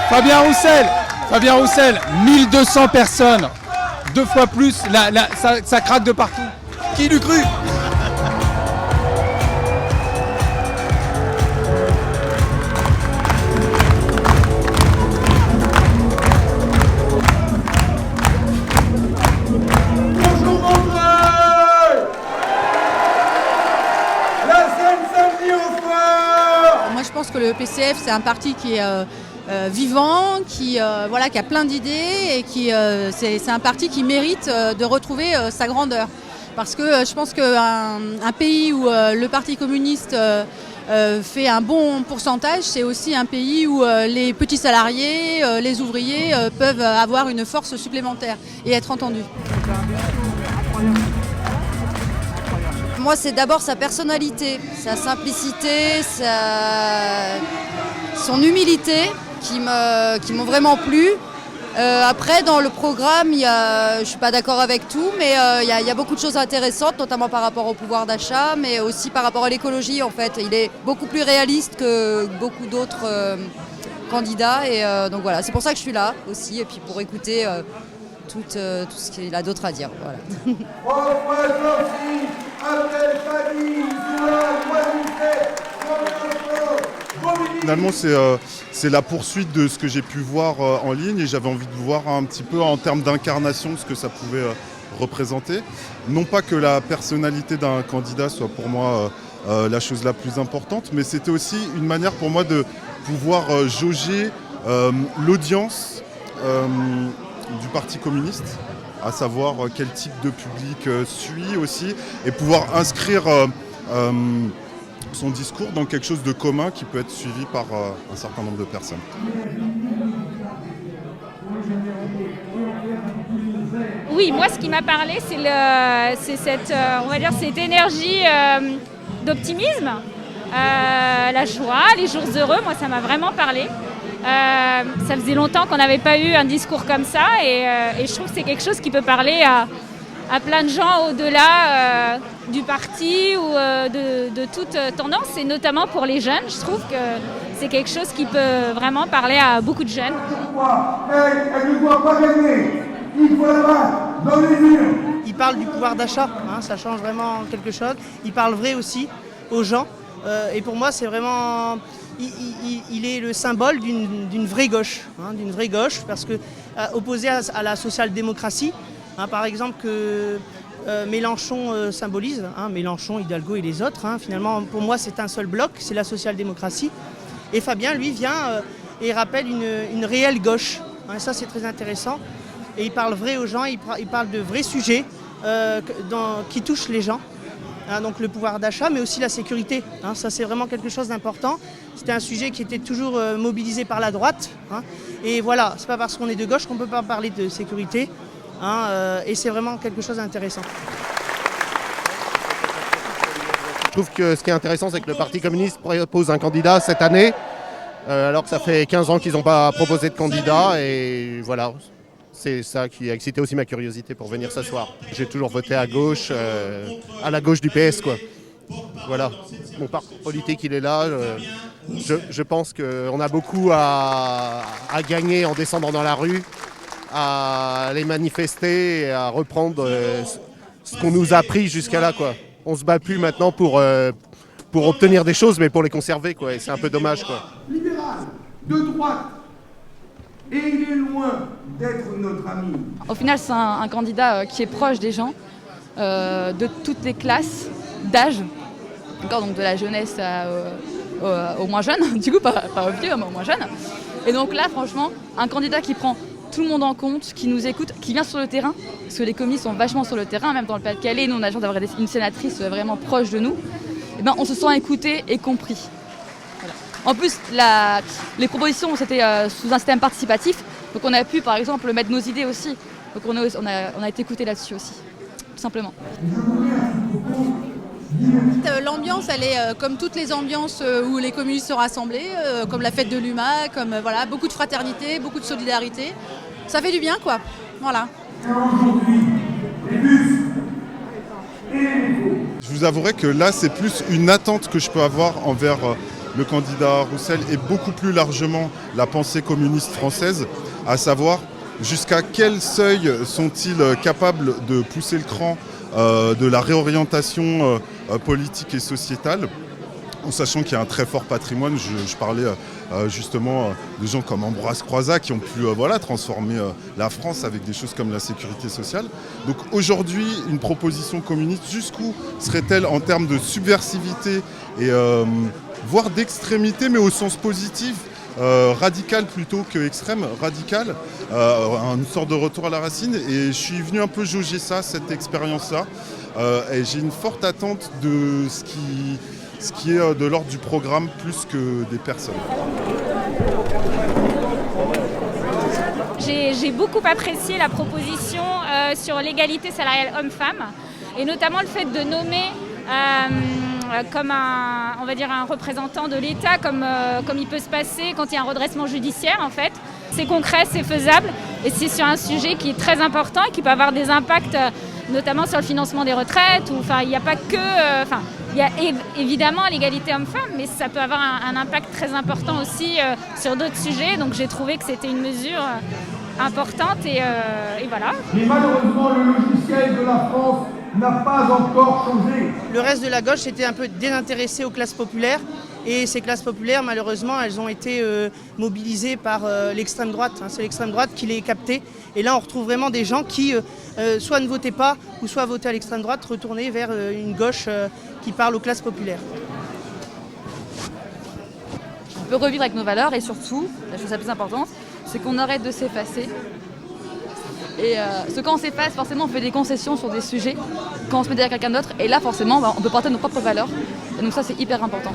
Fabien Roussel, 1200 personnes, 2 fois plus, ça craque de partout. Qui l'eût cru ? Moi je pense que le PCF c'est un parti qui est vivant, qui a plein d'idées et c'est un parti qui mérite de retrouver sa grandeur. Parce que je pense qu'un pays où le Parti communiste fait un bon pourcentage, c'est aussi un pays où les petits salariés, les ouvriers peuvent avoir une force supplémentaire et être entendus. Moi, c'est d'abord sa personnalité, sa simplicité, son humilité qui m'ont vraiment plu. Après, dans le programme, je ne suis pas d'accord avec tout, mais il y a beaucoup de choses intéressantes, notamment par rapport au pouvoir d'achat, mais aussi par rapport à l'écologie, en fait. Il est beaucoup plus réaliste que beaucoup d'autres candidats. Et donc voilà, c'est pour ça que je suis là aussi, et puis pour écouter tout ce qu'il a d'autre à dire. Voilà. Finalement, c'est la poursuite de ce que j'ai pu voir en ligne et j'avais envie de voir un petit peu en termes d'incarnation ce que ça pouvait représenter. Non pas que la personnalité d'un candidat soit pour moi la chose la plus importante, mais c'était aussi une manière pour moi de pouvoir jauger l'audience du Parti communiste, à savoir quel type de public suit aussi, et pouvoir inscrire son discours dans quelque chose de commun qui peut être suivi par un certain nombre de personnes. Oui, moi ce qui m'a parlé, c'est cette énergie d'optimisme, la joie, les jours heureux. Moi ça m'a vraiment parlé. Ça faisait longtemps qu'on n'avait pas eu un discours comme ça et je trouve que c'est quelque chose qui peut parler à plein de gens au-delà du parti ou de toute tendance, et notamment pour les jeunes. Je trouve que c'est quelque chose qui peut vraiment parler à beaucoup de jeunes. Elle ne doit pas gagner. Il faut la battre dans les murs. Il parle du pouvoir d'achat, ça change vraiment quelque chose. Il parle vrai aussi aux gens. Et pour moi, c'est vraiment... Il est le symbole d'une vraie gauche, parce que opposé à la social-démocratie, par exemple, que Mélenchon symbolise, Mélenchon, Hidalgo et les autres, finalement, pour moi, c'est un seul bloc, c'est la social-démocratie. Et Fabien, lui, vient et rappelle une réelle gauche. Et ça, c'est très intéressant. Et il parle vrai aux gens, il parle de vrais sujets qui touchent les gens. Donc le pouvoir d'achat, mais aussi la sécurité. Ça, c'est vraiment quelque chose d'important. C'était un sujet qui était toujours mobilisé par la droite. Et voilà, c'est pas parce qu'on est de gauche qu'on ne peut pas parler de sécurité. Et c'est vraiment quelque chose d'intéressant. Je trouve que ce qui est intéressant, c'est que le Parti communiste propose un candidat cette année, alors que ça fait 15 ans qu'ils n'ont pas proposé de candidat. Et voilà. C'est ça qui a excité aussi ma curiosité pour venir ce soir. J'ai toujours voté à gauche, à la gauche du PS, quoi. Voilà, mon parcours politique, il est là. Je pense qu'on a beaucoup à gagner en descendant dans la rue, à aller manifester et à reprendre ce qu'on nous a pris jusqu'à là, quoi. On se bat plus maintenant pour obtenir des choses, mais pour les conserver, quoi. Et c'est un peu dommage, quoi. Libéral, de droite. Et il est loin d'être notre ami. Au final, c'est un candidat qui est proche des gens, de toutes les classes d'âge, donc de la jeunesse aux moins jeunes, du coup pas aux vieux, mais aux moins jeunes. Et donc là, franchement, un candidat qui prend tout le monde en compte, qui nous écoute, qui vient sur le terrain, parce que les communistes sont vachement sur le terrain, même dans le Pas-de-Calais, nous on a la chance d'avoir une sénatrice vraiment proche de nous, et on se sent écouté et compris. Voilà. En plus, les propositions, c'était sous un système participatif, donc on a pu, par exemple, mettre nos idées aussi. Donc on a été écoutés là-dessus aussi, tout simplement. L'ambiance, elle est comme toutes les ambiances où les communistes se rassemblaient, comme la fête de l'UMA, comme beaucoup de fraternité, beaucoup de solidarité. Ça fait du bien, quoi. Voilà. Je vous avouerai que là, c'est plus une attente que je peux avoir envers le candidat Roussel et beaucoup plus largement la pensée communiste française, à savoir jusqu'à quel seuil sont-ils capables de pousser le cran de la réorientation politique et sociétale, en sachant qu'il y a un très fort patrimoine. Je parlais justement de gens comme Ambroise Croizat qui ont pu transformer la France avec des choses comme la sécurité sociale. Donc aujourd'hui, une proposition communiste, jusqu'où serait-elle en termes de subversivité et voire d'extrémité, mais au sens positif, radical plutôt que extrême, radical, une sorte de retour à la racine. Et je suis venu un peu jauger ça, cette expérience-là. Et j'ai une forte attente de ce qui est de l'ordre du programme plus que des personnes. J'ai beaucoup apprécié la proposition sur l'égalité salariale homme-femme et notamment le fait de nommer comme un représentant de l'État, comme il peut se passer quand il y a un redressement judiciaire en fait. C'est concret, c'est faisable et c'est sur un sujet qui est très important et qui peut avoir des impacts notamment sur le financement des retraites. Il n'y a pas que... il y a évidemment l'égalité homme-femme, mais ça peut avoir un impact très important aussi sur d'autres sujets. Donc j'ai trouvé que c'était une mesure importante et voilà. Mais malheureusement, le logiciel de la France n'a pas encore changé. Le reste de la gauche était un peu désintéressé aux classes populaires. Et ces classes populaires, malheureusement, elles ont été mobilisées par l'extrême droite. C'est l'extrême droite qui les captait. Et là, on retrouve vraiment des gens qui soit ne votaient pas, ou soit votaient à l'extrême droite, retourner vers une gauche qui parle aux classes populaires. On peut revivre avec nos valeurs et surtout, la chose la plus importante, c'est qu'on arrête de s'effacer. Et quand on s'efface, forcément, on fait des concessions sur des sujets. Quand on se met derrière quelqu'un d'autre, et là, forcément, on peut porter nos propres valeurs. Et donc ça, c'est hyper important.